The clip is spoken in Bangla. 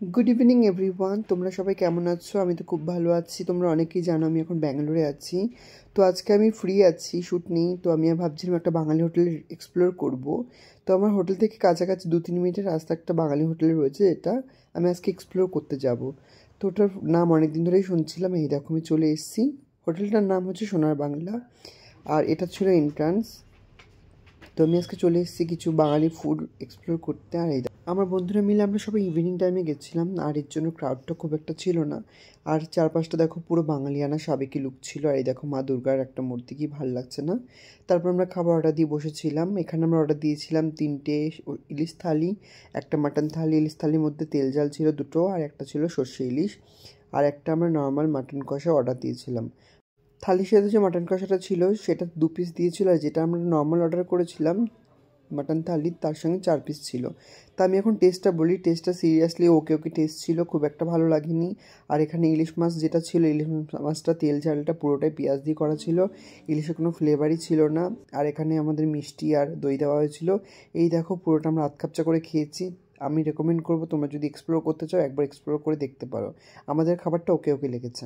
গুড ইভিনিং এভরিওয়ান, তোমরা সবাই কেমন আছো? আমি তো খুব ভালো আছি। তোমরা অনেকেই জানো আমি এখন ব্যাঙ্গালোরে আছি। তো আজকে আমি ফ্রি আছি, শ্যুট নেই। তো আমি ভাবছিলাম একটা বাঙালি হোটেল এক্সপ্লোর করব। তো আমার হোটেল থেকে কাছাকাছি 2-3 মিনিটের রাস্তা একটা বাঙালি হোটেল রয়েছে, এটা আমি আজকে এক্সপ্লোর করতে যাব। তো ওটার নাম অনেক দিন ধরেই শুনছিলাম, এই দেখো আমি চলে এসেছি। হোটেলটার নাম হচ্ছে সোনার বাংলা, আর এটা ছিল এন্ট্রান্স। তো আমি আজকে চলে এসেছি কিছু বাঙালি ফুড এক্সপ্লোর করতে। আর এই আমার বন্ধুরা মিলে আমরা সবাই ইভিনিং টাইমে গেছিলাম, আর এর জন্য ক্রাউডটা খুব একটা ছিল না। আর চারপাশটা দেখো পুরো বাঙালিয়ানা সাবেকি লুক ছিল। আর এই দেখো মা দুর্গার একটা মূর্তি, কি ভালো লাগছে না? তারপর আমরা খাবার অর্ডার দিয়ে বসেছিলাম। এখানে আমরা অর্ডার দিয়েছিলাম 3টে ইলিশ থালি, একটা মাটন থালি। ইলিশ থালির মধ্যে তেল ঝাল ছিল দুটো, আর একটা ছিল সর্ষে ইলিশ, আর একটা আমরা নর্মাল মাটন কষা অর্ডার দিয়েছিলাম। থালির সাথে যে মাটন কষাটা ছিল সেটা 2 পিস দিয়েছিল, আর যেটা আমরা নর্মাল অর্ডার করেছিলাম মাটন থালি তার সঙ্গে 4 পিস ছিল। তা আমি এখন টেস্টটা বলি। টেস্টটা সিরিয়াসলি ওকে ওকে টেস্ট ছিল, খুব একটা ভালো লাগেনি। আর এখানে ইলিশ মাছ যেটা ছিল, ইলিশ মাছটা তেল ঝালটা পুরোটাই পেঁয়াজ দিয়ে করা ছিল, ইলিশের কোনো ফ্লেভারই ছিল না। আর এখানে আমাদের মিষ্টি আর দই দেওয়া হয়েছিল। এই দেখো পুরোটা আমরা আধখাপচা করে খেয়েছি। আমি রেকমেন্ড করবো তোমরা যদি এক্সপ্লোর করতে চাও একবার এক্সপ্লোর করে দেখতে পারো। আমাদের খাবারটা ওকে ওকে লেগেছে।